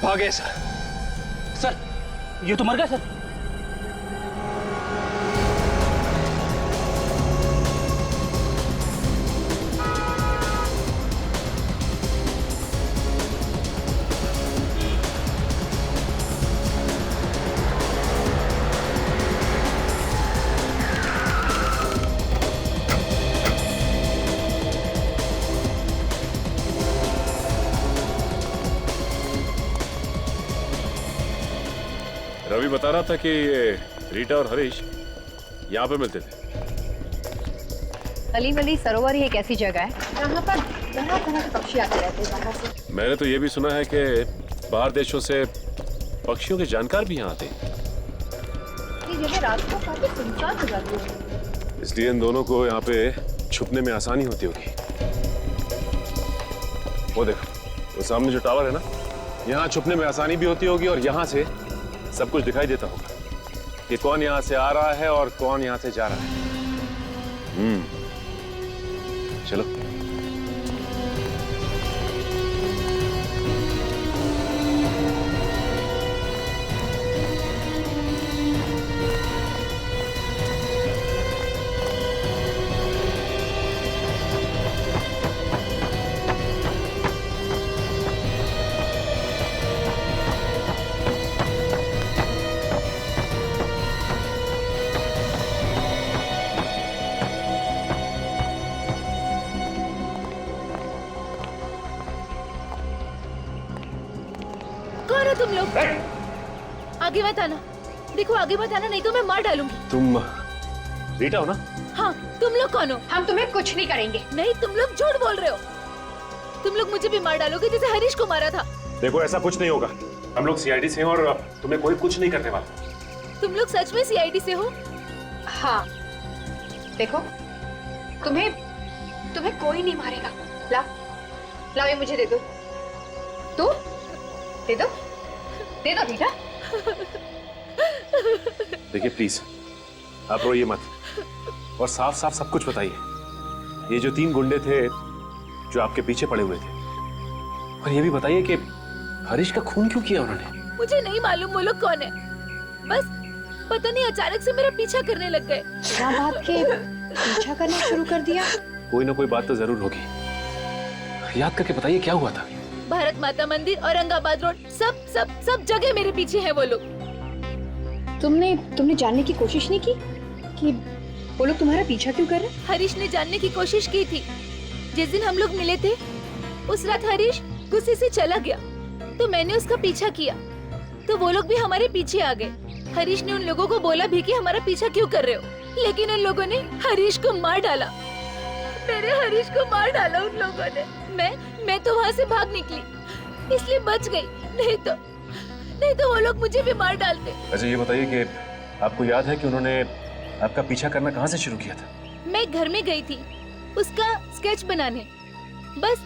भागे सर। सर ये तो मर गया सर। रवि बता रहा था कि ये रीटा और हरीश यहाँ पे मिलते थे। अली वली सरोवर ही एक ऐसी जगह है जहाँ पर तरह तरह के पक्षी आते रहते हैं बाहर से। मैंने तो ये भी सुना है कि बाहर देशों से पक्षियों के जानकार भी यहाँ आते हैं। ये जगह रात को काफी सुनसान हो जाती है, इसलिए इन दोनों को यहाँ पे छुपने में आसानी होती होगी। वो देखो, वो सामने जो टावर है ना, यहाँ छुपने में आसानी भी होती होगी और यहाँ से सब कुछ दिखाई देता होगा कि कौन यहाँ से आ रहा है और कौन यहाँ से जा रहा है। चलो। कौन हो तुम लोग? आगे मत आना, देखो आगे मत आना, नहीं तो मैं मार डालूंगी। तुम रीटा हो ना? हाँ, तुम लोग कौन हो? हम तुम्हें कुछ नहीं करेंगे। नहीं, तुम लोग झूठ बोल रहे हो। तुम लोग मुझे भी मार डालोगे जैसे हरीश को मारा था। देखो, ऐसा कुछ नहीं होगा। हम लोग सीआईडी से हैं और तुम्हें कोई कुछ नहीं करने वाला। तुम लोग सच में सीआईडी से हो? हाँ, देखो, तुम्हें कोई नहीं मारेगा। लाओ ये मुझे दे दो। तू दे दो बेटा। देखिए प्लीज, आप रोइए मत और साफ साफ सब कुछ बताइए। ये जो 3 गुंडे थे जो आपके पीछे पड़े हुए थे, और ये भी बताइए कि हरीश का खून क्यों किया उन्होंने? मुझे नहीं मालूम वो लोग कौन है, बस पता नहीं अचानक से मेरा पीछा करने लग गए। बिना बात के पीछा करना शुरू कर दिया। कोई ना कोई बात तो जरूर होगी। याद करके बताइए क्या हुआ था? भारत माता मंदिर, औरंगाबाद रोड, सब जगह मेरे पीछे हैं वो लोग। तुमने जानने की कोशिश नहीं की कि वो लोग तुम्हारा पीछा क्यों कर रहे हैं? हरीश ने जानने की कोशिश की थी। जिस दिन हम लोग मिले थे, उस रात हरीश गुस्से से चला गया, तो मैंने उसका पीछा किया, तो वो लोग भी हमारे पीछे आ गए। हरीश ने उन लोगों को बोला भी कि हमारा पीछा क्यों कर रहे हो, लेकिन उन लोगों ने हरीश को मार डाला। मेरे हरीश को मार डाला उन लोगों ने। मैं तो वहाँ से भाग निकली, इसलिए बच गई, नहीं तो वो लोग मुझे भी मार डालते। अच्छा ये बताइए कि आपको याद है कि उन्होंने आपका पीछा करना कहाँ से शुरू किया था? मैं घर में गई थी उसका स्केच बनाने, बस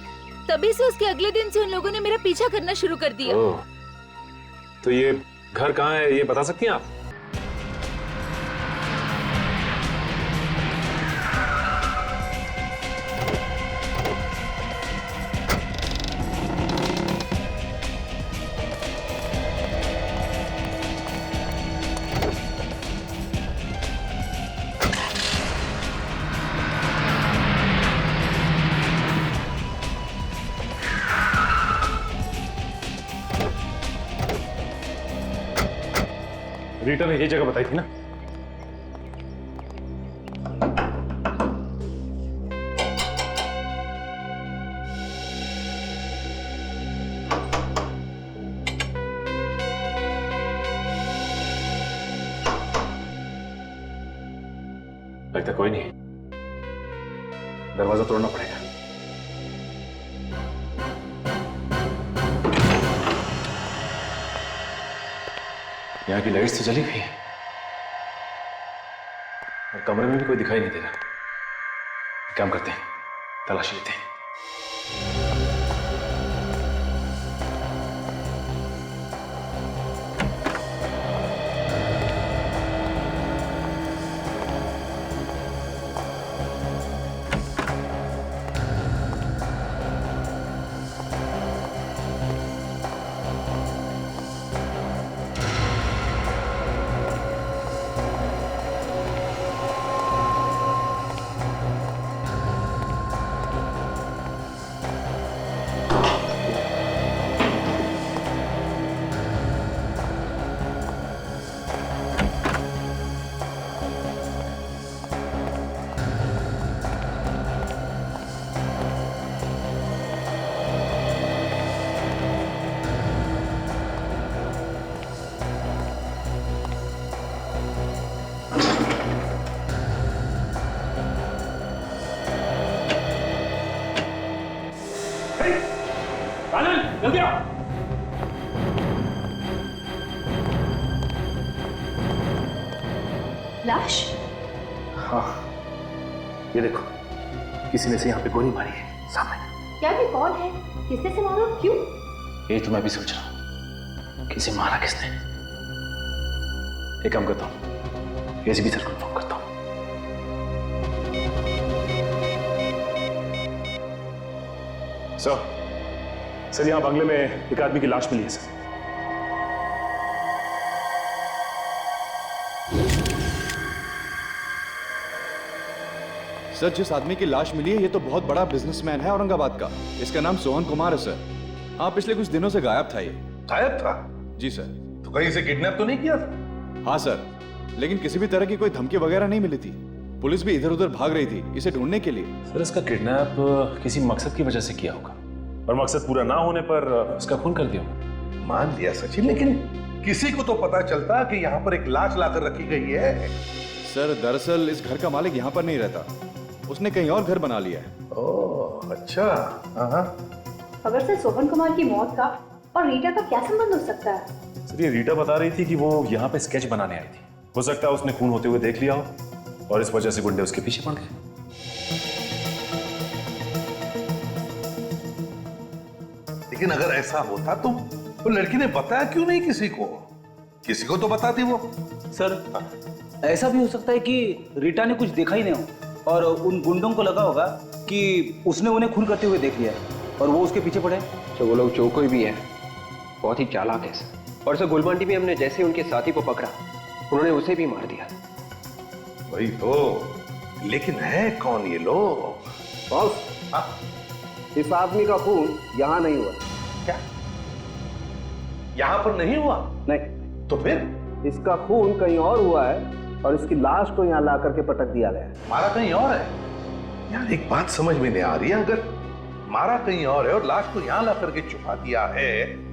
तभी से उसके अगले दिन से उन लोगों ने मेरा पीछा करना शुरू कर दिया। तो ये घर कहाँ है, ये बता सकती हैं आप? रीटा ने ये जगह बताई थी ना? लगता कोई नहीं, दरवाजा तोड़ना पड़ेगा। यहाँ की लाइट्स तो जली हुई है और कमरे में भी कोई दिखाई नहीं दे रहा। काम करते हैं, तलाशी लेते हैं। लाश? हाँ, ये देखो, किसी ने से यहाँ पे गोली मारी है सामने। क्या ये कौन है? किसने से मारा? क्यों? यही तो मैं भी सोच रहा हूँ, किसे मारा किसने। एक काम करता हूँ, एसीपी सर को फोन करता हूँ। सर यहाँ बंगले में एक आदमी की लाश मिली है सर। सर, जिस आदमी की लाश मिली है ये तो बहुत बड़ा बिजनेसमैन है औरंगाबाद का। इसका नाम सोहन कुमार है सर। हाँ, पिछले कुछ दिनों से गायब था ये। गायब था? जी सर। तो कहीं से किडनैप तो नहीं किया था? हाँ सर, लेकिन किसी भी तरह की कोई धमकी वगैरह नहीं मिली थी। पुलिस भी इधर उधर भाग रही थी इसे ढूंढने के लिए। सर, इसका किडनैप किसी मकसद की वजह से किया होगा, और मकसद पूरा ना होने पर इसका खून कर दिया होगा। मान लिया सचिन, लेकिन किसी को तो पता चलता कि यहाँ पर एक लाश लाकर रखी गई है। सर, दरअसल इस घर का मालिक यहाँ पर नहीं रहता, उसने कहीं और घर बना लिया है। ओह अच्छा। हाँ। खबर से सोहन कुमार की मौत का और रीटा का क्या संबंध हो सकता है? सर, ये रीटा बता रही थी कि वो यहाँ पे स्केच बनाने आई थी। हो सकता है उसने खून होते हुए देख लिया हो और इस वजह से गुंडे उसके पीछे पड़ गए। लेकिन अगर ऐसा होता तो लड़की ने बताया क्यों नहीं किसी को? किसी को तो बताती वो। सर, ऐसा भी हो सकता है कि रीटा ने कुछ देखा ही नहीं हो और उन गुंडों को लगा होगा कि उसने उन्हें खून करते हुए देख लिया और वो उसके पीछे पड़े। तो वो लोग जो कोई भी है बहुत ही चालाक है सर। और सर, गुलमांडी में हमने जैसे उनके साथी को पकड़ा, उन्होंने उसे भी मार दिया। वही तो, लेकिन है कौन ये लोग? बॉस, इस आदमी का खून यहाँ नहीं हुआ। क्या? यहाँ पर नहीं हुआ? नहीं। तो फिर? इसका खून कहीं और हुआ है और इसकी लाश को यहाँ ला करके पटक दिया गया है। मारा कहीं और है? यार एक बात समझ में नहीं आ रही है, अगर मारा कहीं और है और लाश को यहाँ ला करके छुपा दिया है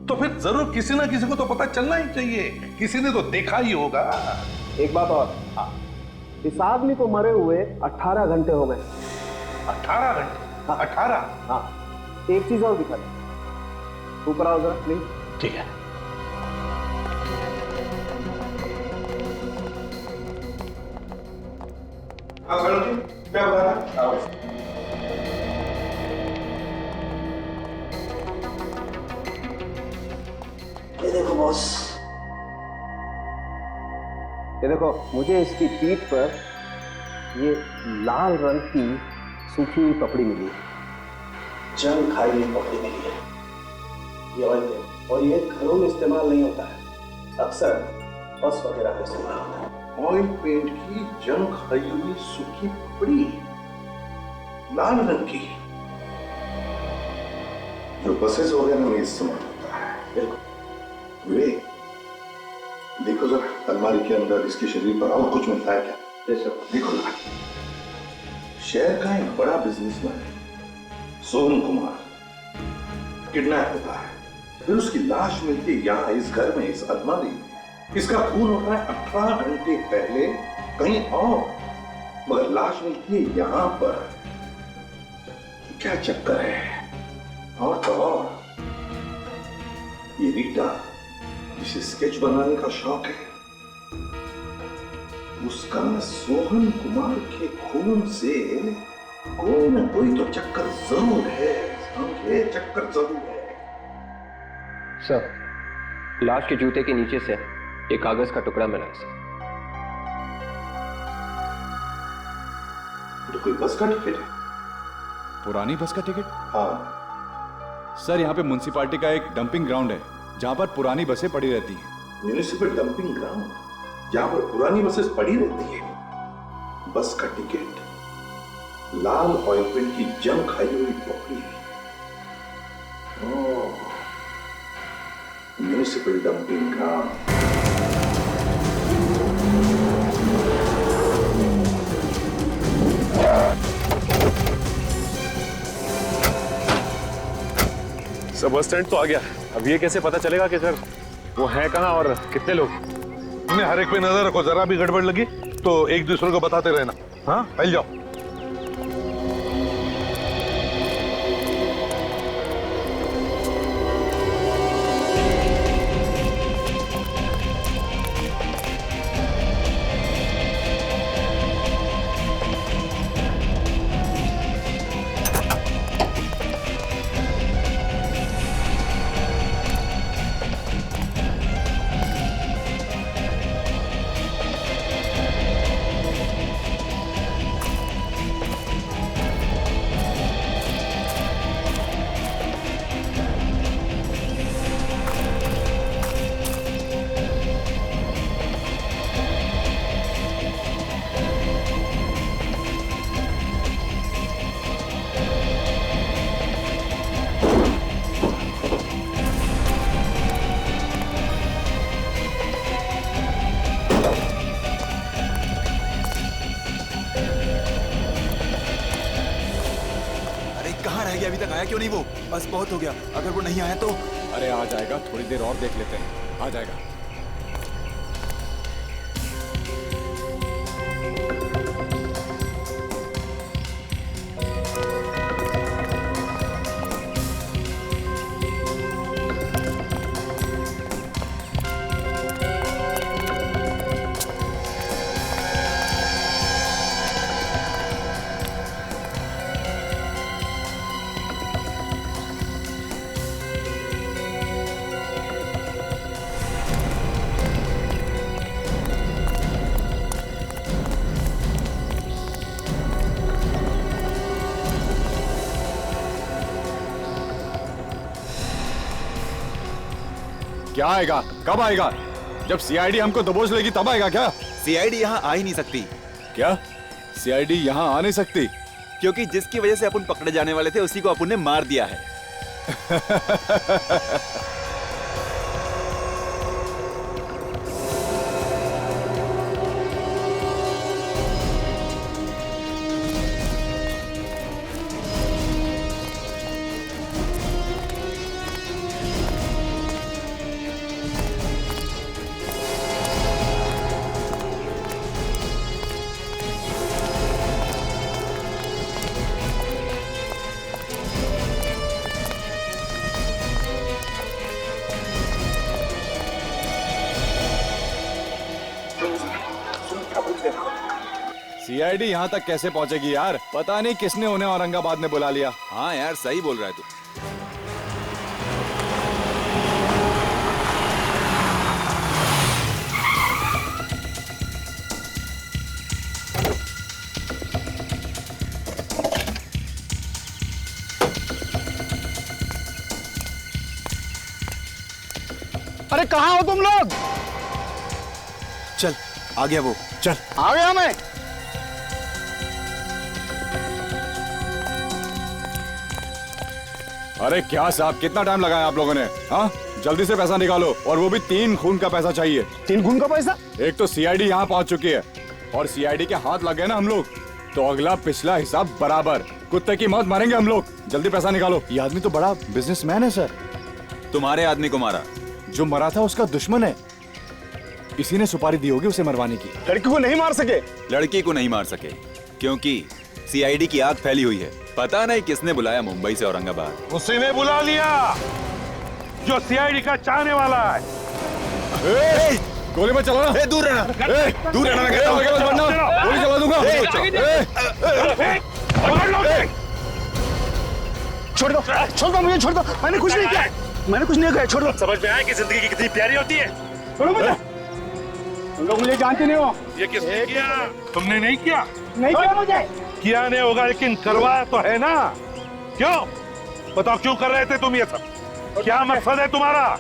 तो फिर जरूर किसी ना किसी को तो पता चलना ही चाहिए, किसी ने तो देखा ही होगा। एक बात और, इस आदमी को मरे हुए 18 घंटे हो गए। 18 घंटे? 18? हाँ। एक चीज और दिखा दे, ऊपर आओ जरा प्लीज। ठीक है। क्या बता रहा? ये देखो बॉस, ये देखो, मुझे इसकी पीठ पर ये लाल रंग की सूखी हुई पपड़ी मिली है, जंग खाई हुई पपड़ी मिली है। ये ऑयल पेंट, और ये घरों में इस्तेमाल नहीं होता है, अक्सर बस वगैरह में इस्तेमाल होता है। ऑयल पेंट की जंग खाई हुई सूखी पपड़ी, लाल रंग की, जो बसेस वगैरह में इस्तेमाल होता है। बिल्कुल। विवेक, देखो जरा अलमारी के अंदर इसके शरीर पर और कुछ मिलता है क्या? देखो जरा। शहर का एक बड़ा बिजनेसमैन है सोहन कुमार, किडनैप होता है, फिर उसकी लाश मिलती है यहाँ इस घर में, इस अलमारी में। इसका खून होता है 18 घंटे पहले कहीं और, मगर लाश मिलती है यहाँ पर। क्या चक्कर है? और तो और ये रीटा जिसे स्केच बनाने का शौक है, उसका सोहन कुमार के खून से कोई ना कोई तो चक्कर जरूर है, समझे? चक्कर जरूर है। सर, लाश के जूते के नीचे से एक कागज का टुकड़ा मिला है सर। तो कोई बस का टिकट है? पुरानी बस का टिकट? हाँ सर, यहाँ पे म्युनिसिपालिटी का एक डंपिंग ग्राउंड है जहाँ पर पुरानी बसें पड़ी रहती हैं। म्युनिसिपल डंपिंग ग्राउंड, जहाँ पर पुरानी बसेस पड़ी रहती है। बस का टिकट, लाल ऑयल पेंट की जंग खाई हुई पपड़ी। Oh, municipal dumping ground. Sir, bus stand तो आ गया। अब ये कैसे पता चलेगा कि सर वो है कहाँ और कितने लोग? तुमने हर एक पे नजर रखो, जरा भी गड़बड़ लगी तो एक दूसरे को बताते रहना। हाँ, फैल जाओ। रह गया, अभी तक आया क्यों नहीं वो? बस बहुत हो गया, अगर वो नहीं आया तो। अरे आ जाएगा, थोड़ी देर और देख लेते हैं, आ जाएगा। क्या आएगा? कब आएगा? जब सीआईडी हमको दबोच लेगी तब आएगा क्या? सीआईडी यहाँ आ ही नहीं सकती। क्या सीआईडी यहाँ आ नहीं सकती? क्योंकि जिसकी वजह से अपन पकड़े जाने वाले थे उसी को अपन ने मार दिया है। सीआईडी यहाँ तक कैसे पहुँचेगी यार? पता नहीं किसने उन्हें औरंगाबाद में बुला लिया। हाँ यार, सही बोल रहा है तू। अरे कहाँ हो तुम लोग? चल आ गया वो, चल। आ गया मैं। अरे क्या साहब, कितना टाइम लगाया आप लोगों ने? हाँ, जल्दी से पैसा निकालो, और वो भी 3 खून का पैसा चाहिए। 3 खून का पैसा? एक तो सीआईडी यहाँ पहुँच चुकी है, और सीआईडी के हाथ लग गए ना हम लोग, तो अगला पिछला हिसाब बराबर। कुत्ते की मौत मारेंगे हम लोग। जल्दी पैसा निकालो। ये आदमी तो बड़ा बिजनेसमैन है सर। तुम्हारे आदमी को मारा? जो मरा था उसका दुश्मन है, इसी ने सुपारी दी होगी उसे मरवाने की। लड़की को नहीं मार सके? लड़की को नहीं मार सके क्योंकि सीआईडी की आग फैली हुई है। पता नहीं किसने बुलाया मुंबई से औरंगाबाद। उसी ने बुला लिया जो सीआईडी का चाहने वाला है। गोली मत चलाना। दूर रहना, दूर रहना, मैं कहता हूं। गोली चला दूंगा। छोड़ दो, छोड़ दो मुझे, छोड़ दो। मैंने कुछ नहीं किया, मैंने कुछ नहीं किया, छोड़ दो। समझ में आया कि जिंदगी कितनी प्यारी होती है? छोड़ो मुझे, तुम लोग मुझे जानते नहीं हो। ये किसने किया? तुमने नहीं किया? नहीं किया मुझे। किया नहीं होगा, लेकिन करवाया तो है ना। क्यों बताओ, क्यों कर रहे थे तुम ये सब? क्या मकसद है तुम्हारा?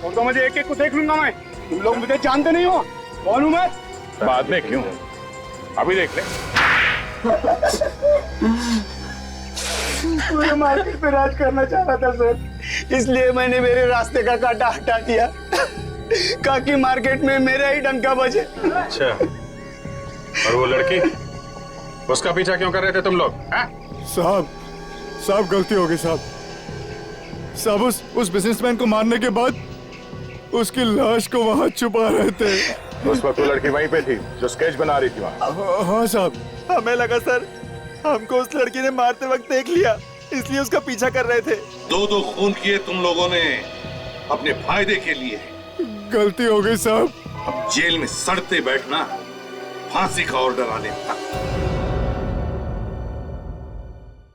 छोड़ दो मुझे, एक-एक को देख लूंगा मैं। तुम लोग मुझे जानते नहीं हो, कौन हूं मैं? बाद में क्यों, अभी देख ले। पूरे मार्केट पे राज करना चाह रहा था सर, इसलिए मैंने मेरे रास्ते का कांटा हटा दिया, ताकि मार्केट में मेरा ही डंका बजे। अच्छा, और वो लड़की, उसका पीछा क्यों कर रहे थे तुम लोग? साहब गलती हो गई साहब। उस बिजनेसमैन को मारने के बाद उसकी लाश को वहाँ छुपा रहे थे। उस वक्त वो लड़की वहीं पे थी जो स्केच बना रही थी वहाँ। हाँ साहब। हमें लगा सर हमको उस लड़की ने मारते वक्त देख लिया, इसलिए उसका पीछा कर रहे थे। 2 खून किए तुम लोगों ने अपने फायदे के लिए। गलती हो गई साहब। अब जेल में सड़ते बैठना, फांसी का ऑर्डर आने तक।